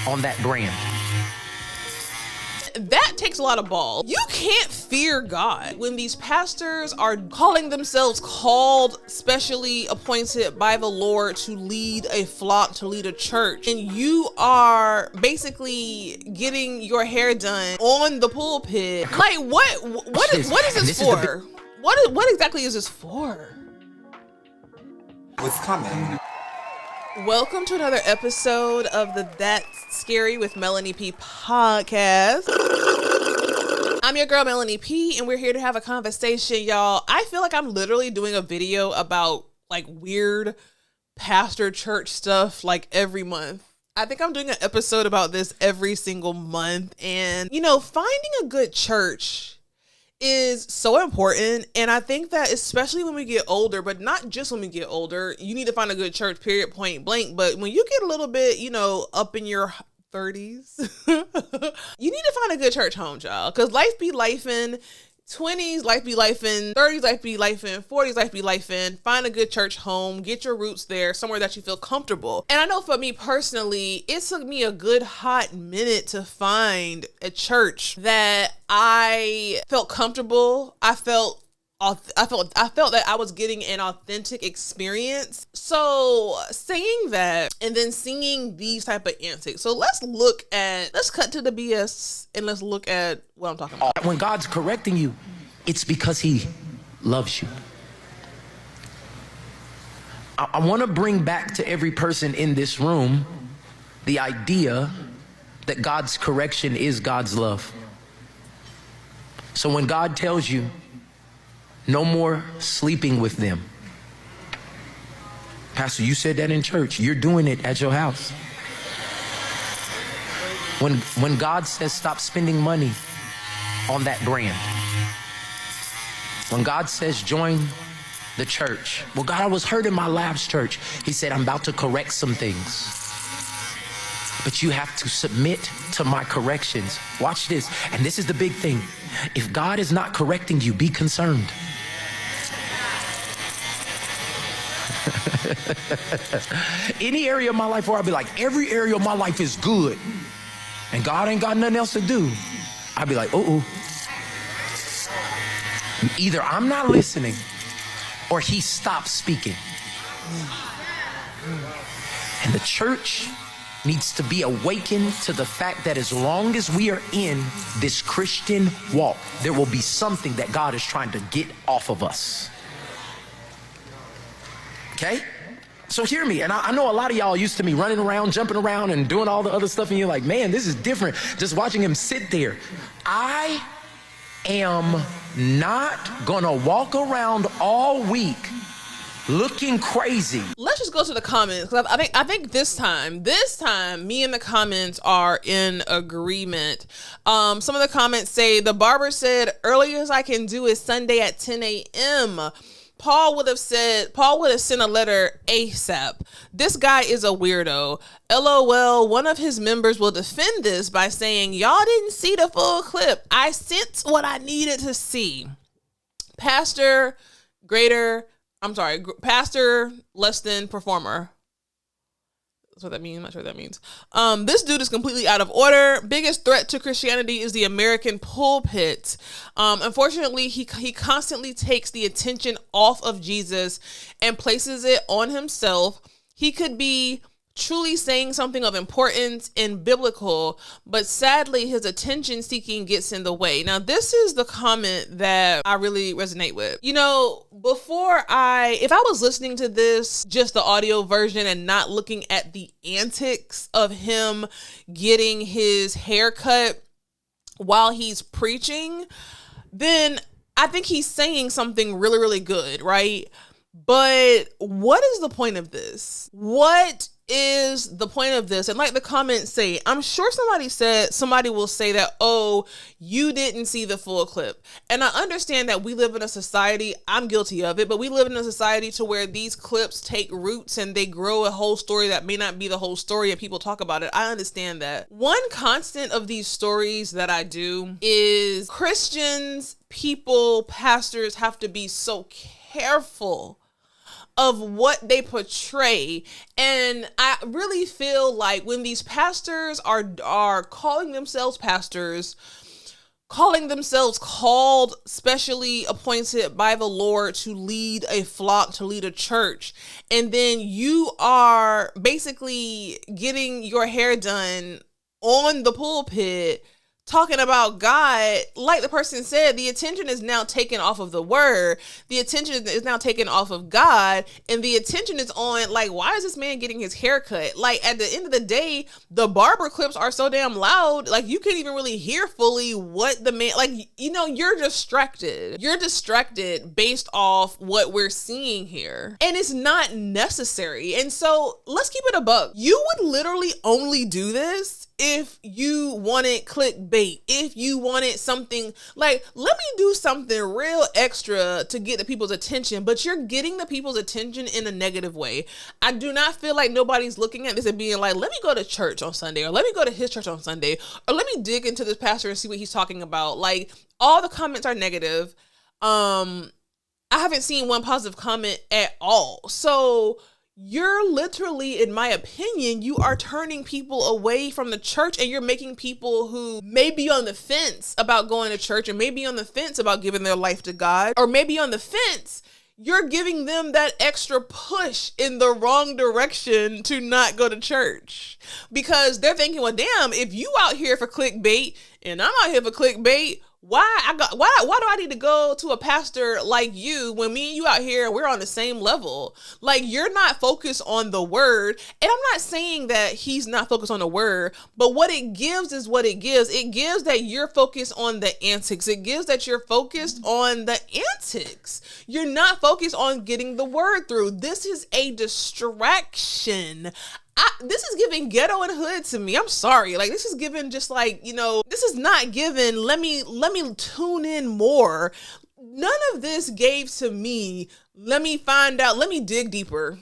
on that brand. That takes a lot of balls. You can't fear God when these pastors are calling themselves called, specially appointed by the Lord to lead a flock, to lead a church, and you are basically getting your hair done on the pulpit. Like, what is this for? What exactly is this for? What's coming? Welcome to another episode of the That's Scary with Melanie P podcast. I'm your girl, Melanie P, and we're here to have a conversation, y'all. I feel like I'm literally doing a video about like weird pastor church stuff like every month. I think I'm doing an episode about this every single month. And, you know, finding a good church is so important. And I think that especially when we get older, but not just when we get older, you need to find a good church, period, point blank. But when you get a little bit, you know, up in your 30s, you need to find a good church home, y'all. Because life be lifing. 20s, life be lifing. 30s, life be lifing. 40s, life be lifing. Find a good church home. Get your roots there, somewhere that you feel comfortable. And I know for me personally, it took me a good hot minute to find a church that I felt comfortable. I felt that I was getting an authentic experience. So saying that and then seeing these type of antics. So let's cut to the BS and let's look at what I'm talking about. When God's correcting you, it's because he loves you. I want to bring back to every person in this room the idea that God's correction is God's love. So when God tells you, no more sleeping with them. Pastor, you said that in church. You're doing it at your house. When God says stop spending money on that brand. When God says join the church. Well, God, I was hurt in my last church. He said, I'm about to correct some things. But you have to submit to my corrections. Watch this. And this is the big thing. If God is not correcting you, be concerned. Any area of my life where I'll be like, every area of my life is good and God ain't got nothing else to do, I'll be like, either I'm not listening or he stopped speaking. And the church needs to be awakened to the fact that as long as we are in this Christian walk, there will be something that God is trying to get off of us. Okay? So hear me. And I know a lot of y'all used to me running around, jumping around and doing all the other stuff. And you're like, man, this is different. Just watching him sit there. I am not gonna walk around all week looking crazy. Let's just go to the comments. I think this time, me and the comments are in agreement. Some of the comments say, the barber said, earliest I can do is Sunday at 10 a.m. Paul would have sent a letter ASAP. This guy is a weirdo. LOL, one of his members will defend this by saying, y'all didn't see the full clip. I sent what I needed to see. Pastor less than performer. That's what that means. I'm not sure what that means. This dude is completely out of order. Biggest threat to Christianity is the American pulpit. Unfortunately, he constantly takes the attention off of Jesus and places it on himself. He could be truly saying something of importance and biblical, but sadly his attention seeking gets in the way. Now, this is the comment that I really resonate with. You know, if I was listening to this, just the audio version and not looking at the antics of him getting his hair cut while he's preaching, then I think he's saying something really, really good, right? But what is the point of this? What is the point of this? And like the comments say, I'm sure somebody will say that, oh, you didn't see the full clip. And I understand that we live in a society, I'm guilty of it, but we live in a society to where these clips take roots and they grow a whole story that may not be the whole story and people talk about it. I understand that. One constant of these stories that I do is Christians, people, pastors have to be so careful of what they portray. And I really feel like when these pastors are calling themselves pastors, calling themselves called, specially appointed by the Lord to lead a flock, to lead a church, and then you are basically getting your hair done on the pulpit talking about God, like the person said, the attention is now taken off of the word. The attention is now taken off of God, and the attention is on, like, why is this man getting his hair cut? Like, at the end of the day, the barber clips are so damn loud, like, you can't even really hear fully what the man, like, you know, you're distracted. You're distracted based off what we're seeing here, and it's not necessary. And so, let's keep it a buck. You would literally only do this if you wanted clickbait, if you wanted something like, let me do something real extra to get the people's attention, but you're getting the people's attention in a negative way. I do not feel like nobody's looking at this and being like, let me go to church on Sunday, or let me go to his church on Sunday, or let me dig into this pastor and see what he's talking about. Like, all the comments are negative. I haven't seen one positive comment at all. So you're literally, in my opinion, you are turning people away from the church, and you're making people who may be on the fence about going to church, or maybe on the fence about giving their life to God, or maybe on the fence, you're giving them that extra push in the wrong direction to not go to church, because they're thinking, well, damn, if you out here for clickbait and I'm out here for clickbait, why do I need to go to a pastor like you when me and you out here, we're on the same level? Like, you're not focused on the word. And I'm not saying that he's not focused on the word, but what it gives is what it gives. It gives that you're focused on the antics. It gives that you're focused on the antics. You're not focused on getting the word through. This is a distraction. This is giving ghetto and hood to me. I'm sorry. Like, this is giving just like, you know, this is not giving, let me tune in more. None of this gave to me, let me find out, let me dig deeper.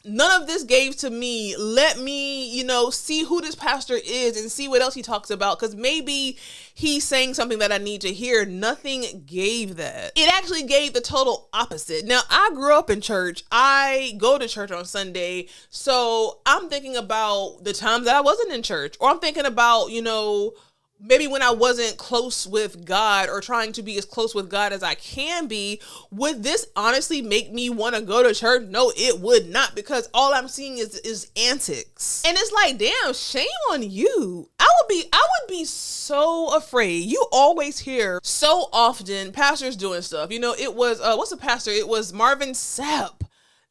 None of this gave to me, let me, you know, see who this pastor is and see what else he talks about, because maybe he's saying something that I need to hear. Nothing gave that. It actually gave the total opposite. Now, I grew up in church. I go to church on Sunday. So I'm thinking about the times that I wasn't in church, or I'm thinking about, you know, maybe when I wasn't close with God, or trying to be as close with God as I can be. Would this honestly make me want to go to church? No, it would not, because all I'm seeing is antics. And it's like, damn, shame on you. I would be so afraid. You always hear so often pastors doing stuff. You know, it was, what's a pastor? It was Marvin Sapp.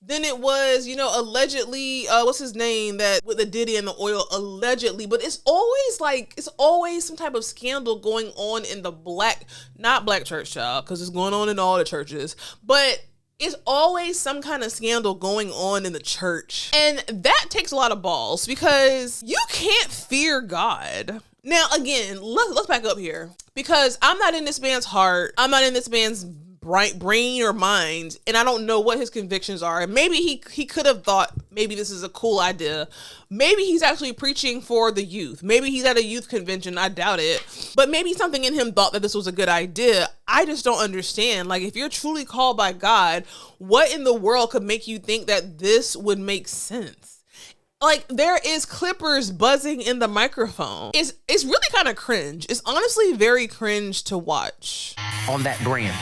Then it was, you know, allegedly, what's his name, that with the Diddy and the oil, allegedly. But it's always some type of scandal going on in the not black church, child, because it's going on in all the churches. But it's always some kind of scandal going on in the church. And that takes a lot of balls, because you can't fear God. Now, again, let's back up here, because I'm not in this man's heart. I'm not in this man's brain or mind, and I don't know what his convictions are. And maybe he could have thought, maybe this is a cool idea. Maybe he's actually preaching for the youth. Maybe he's at a youth convention. I doubt it. But maybe something in him thought that this was a good idea. I just don't understand. Like, if you're truly called by God, what in the world could make you think that this would make sense? Like, there is clippers buzzing in the microphone. It's really kind of cringe. It's honestly very cringe to watch. On that brand.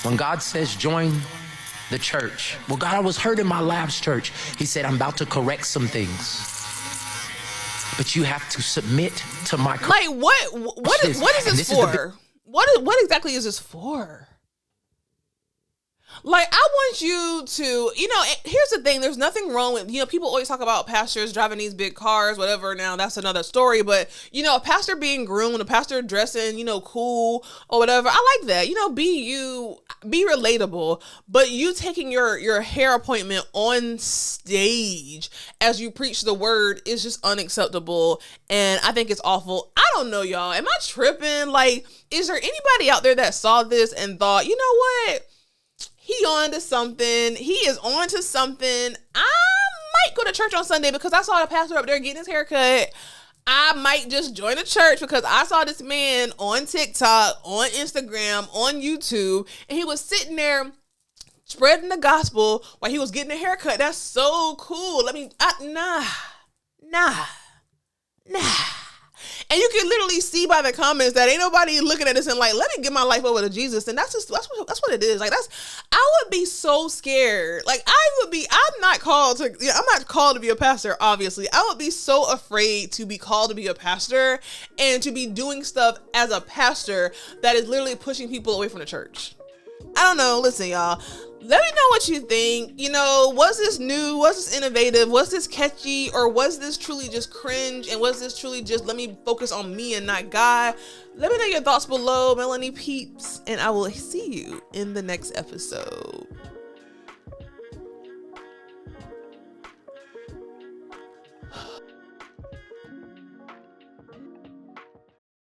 When God says join the church, well, God, I was hurt in my last church. He said, I'm about to correct some things, but you have to submit to my. Like, what is this for? What exactly is this for? Like, I want you to, you know, here's the thing. There's nothing wrong with, you know, people always talk about pastors driving these big cars, whatever. Now, that's another story. But, you know, a pastor being groomed, a pastor dressing, you know, cool or whatever. I like that. You know, be relatable. But you taking your hair appointment on stage as you preach the word is just unacceptable. And I think it's awful. I don't know, y'all. Am I tripping? Like, is there anybody out there that saw this and thought, you know what? He on to something. He is on to something. I might go to church on Sunday because I saw the pastor up there getting his hair cut. I might just join a church because I saw this man on TikTok, on Instagram, on YouTube, and he was sitting there spreading the gospel while he was getting a haircut. That's so cool. Nah. And you can literally see by the comments that ain't nobody looking at this and like, let me give my life over to Jesus. And that's what it is. Like, I would be so scared. Like, I'm not called to be a pastor, obviously. I would be so afraid to be called to be a pastor and to be doing stuff as a pastor that is literally pushing people away from the church. I don't know. Listen, y'all. Let me know what you think. You know, was this new? Was this innovative? Was this catchy? Or was this truly just cringe? And was this truly just, let me focus on me and not God? Let me know your thoughts below, Melanie Peeps. And I will see you in the next episode.